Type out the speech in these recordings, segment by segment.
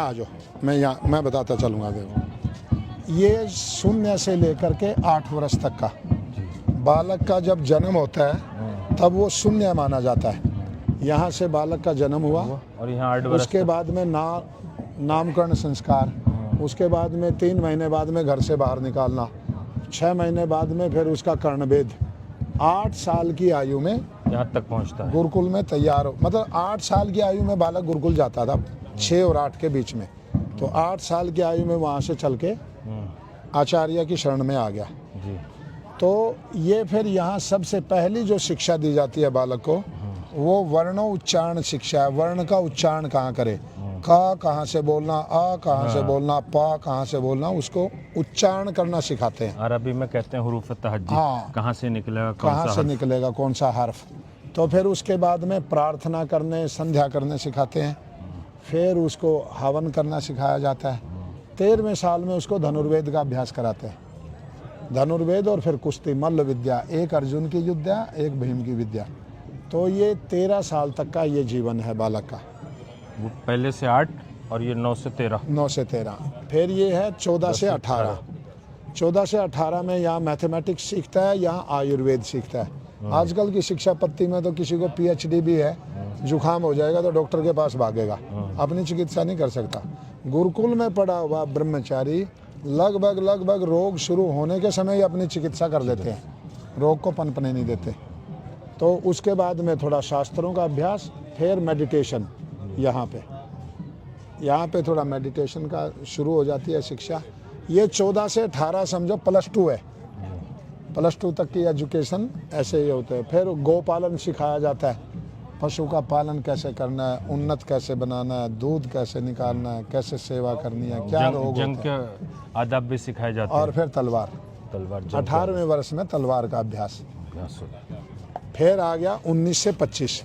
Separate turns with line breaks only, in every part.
आ जाओ, मैं बताता चलूँगा। देखो, ये शून्य से लेकर के 8 वर्ष तक का बालक का जब जन्म होता है तब वो शून्य माना जाता है। यहाँ से बालक का जन्म हुआ
और यहाँ 8 वर्ष
उसके बाद में नामकरण संस्कार, उसके बाद में 3 महीने बाद में घर से बाहर निकालना, 6 महीने बाद में फिर उसका कर्णवेद। 8 साल की आयु में
यहाँ तक पहुँचता है,
गुरुकुल में तैयार हो, मतलब 8 साल की आयु में बालक गुरुकुल जाता था, 6 और 8 के बीच में। तो 8 साल की आयु में वहाँ से चल के आचार्य की शरण में आ गया
जी।
तो ये फिर यहाँ सबसे पहली जो शिक्षा दी जाती है बालक को, वो वर्णोच्चारण शिक्षा है। वर्ण का उच्चारण कहाँ करे, क कहाँ से बोलना, अ कहाँ से बोलना, प कहाँ से बोलना, उसको उच्चारण करना सिखाते हैं।
अरबी में कहते हैं हुरूफ तहज्जी,
हाँ,
कहाँ से निकलेगा,
कहाँ से निकलेगा कौन सा हर्फ। तो फिर उसके बाद में प्रार्थना करने, संध्या करने सिखाते हैं। फिर उसको हवन करना सिखाया जाता है। 13वें साल में उसको धनुर्वेद का अभ्यास कराते हैं। धनुर्वेद और फिर कुश्ती, मल्ल विद्या, एक अर्जुन की विद्या, एक भीम की विद्या। तो ये 13 साल तक का ये जीवन है बालक का।
वो पहले से 8 और ये 9 से 13।
9 से 13। फिर ये है 14 से 18। 14 से 18 में यहाँ मैथमेटिक्स सीखता है, यहाँ आयुर्वेद सीखता है। आजकल की शिक्षा पद्धति में तो किसी को PhD भी है, जुकाम हो जाएगा तो डॉक्टर के पास भागेगा, अपनी चिकित्सा नहीं कर सकता। गुरुकुल में पढ़ा हुआ ब्रह्मचारी लगभग रोग शुरू होने के समय ही अपनी चिकित्सा कर लेते हैं, रोग को पनपने नहीं देते। तो उसके बाद में थोड़ा शास्त्रों का अभ्यास, फिर मेडिटेशन। यहाँ पे थोड़ा मेडिटेशन का शुरू हो जाती है शिक्षा। ये 14 से 18 समझो +2 है, +2 तक की एजुकेशन ऐसे ही होते हैं। फिर गोपालन सिखाया जाता है, पशु का पालन कैसे करना है, उन्नत कैसे बनाना है, दूध कैसे निकालना है, कैसे सेवा करनी है, क्या रोग
जंग
होता है।
के आदाब भी सिखाए जाते हैं।
और फिर तलवार 18वें वर्ष में तलवार का अभ्यास। फिर आ गया 19 से 25।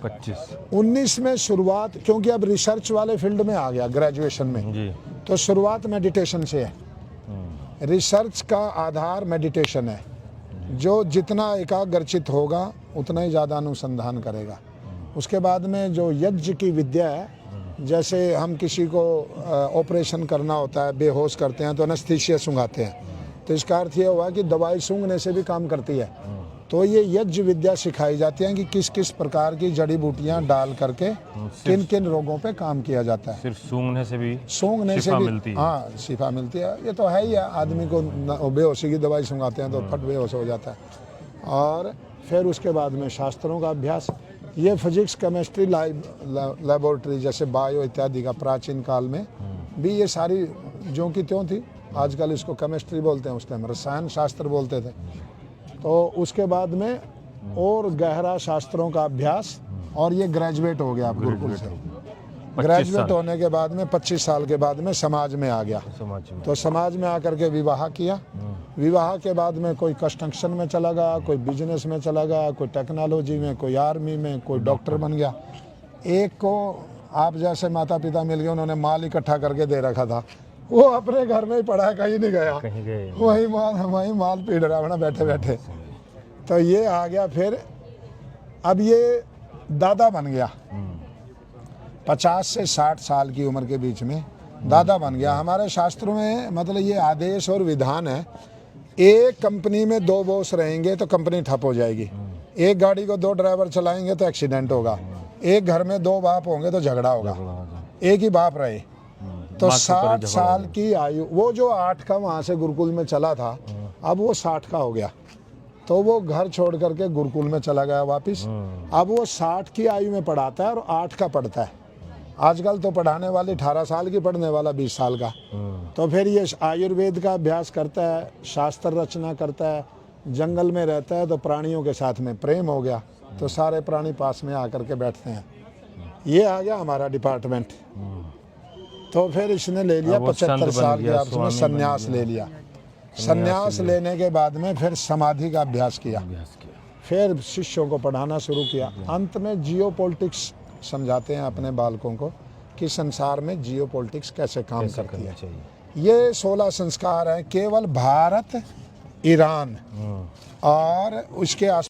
19 में शुरुआत, क्योंकि अब रिसर्च वाले फील्ड में आ गया ग्रेजुएशन में
जी।
तो शुरुआत मेडिटेशन से है। रिसर्च का आधार मेडिटेशन है। जो जितना एकाग्रचित होगा उतना ही ज़्यादा अनुसंधान करेगा। उसके बाद में जो यज्ञ की विद्या है, जैसे हम किसी को ऑपरेशन करना होता है, बेहोश करते हैं तो एनेस्थीसिया सूंघाते हैं, तो इसका अर्थ ये हुआ कि दवाई सूंघने से भी काम करती है। तो ये यज्ञ विद्या सिखाई जाती है कि किस किस प्रकार की जड़ी बूटियां डाल करके किन किन रोगों पे काम किया जाता है।
सिर्फ सूंघने से भी
मिलती है। हाँ, शिफा मिलती है। ये तो है ही है, आदमी को बेहोशी की दवाई सूंघाते हैं तो फट बेहोश हो जाता है। और फिर उसके बाद में शास्त्रों का अभ्यास। ये फिजिक्स, केमिस्ट्री, लेबोरेटरी जैसे बायो इत्यादि का प्राचीन काल में भी ये सारी ज्यों की त्यों थी। आजकल इसको केमिस्ट्री बोलते हैं, उस टाइम रसायन शास्त्र बोलते थे। तो उसके बाद में और गहरा शास्त्रों का अभ्यास, और ये ग्रेजुएट हो गया गुरुकुल से। ग्रेजुएट होने के बाद में 25 साल के बाद में समाज में आ गया। तो समाज में आकर के विवाह किया। विवाह के बाद में कोई कंस्ट्रक्शन में चला गया, कोई बिजनेस में चला गया, कोई टेक्नोलॉजी में, कोई आर्मी में, कोई डॉक्टर बन गया। एक को आप जैसे माता पिता मिल गए, उन्होंने माल इकट्ठा करके दे रखा था, वो अपने घर में ही पड़ा है, कहीं नहीं गया, वही माल पीट रहा है बैठे बैठे। तो ये आ गया। फिर अब ये दादा बन गया, 50 से 60 साल की उम्र के बीच में दादा बन गया। हमारे शास्त्रों में मतलब ये आदेश और विधान है, एक कंपनी में 2 बॉस रहेंगे तो कंपनी ठप हो जाएगी। एक गाड़ी को 2 ड्राइवर चलाएंगे तो एक्सीडेंट होगा। एक घर में 2 बाप होंगे तो झगड़ा होगा। एक ही बाप रहे तो 60 साल की आयु, वो जो 8 का वहाँ से गुरुकुल में चला था, अब वो 60 का हो गया। तो वो घर छोड़ करके गुरुकुल में चला गया वापस। अब वो 60 की आयु में पढ़ाता है और 8 का पढ़ता है। आजकल तो पढ़ाने वाले 18 साल की, पढ़ने वाला 20 साल का। तो फिर ये आयुर्वेद का अभ्यास करता है, शास्त्र रचना करता है, जंगल में रहता है तो प्राणियों के साथ में प्रेम हो गया, तो सारे प्राणी पास में आकर के बैठते हैं। ये आ गया हमारा डिपार्टमेंट। तो फिर इसने ले लिया 75 साल के आप उसमें संन्यास ले लिया। संन्यास लेने के बाद में फिर समाधि का अभ्यास किया। फिर शिष्यों को पढ़ाना शुरू किया। अंत में जियोपॉलिटिक्स समझाते हैं अपने बालकों को कि संसार में जियोपॉलिटिक्स कैसे काम करती है। ये 16 संस्कार हैं। केवल भारत, ईरान और उसके आस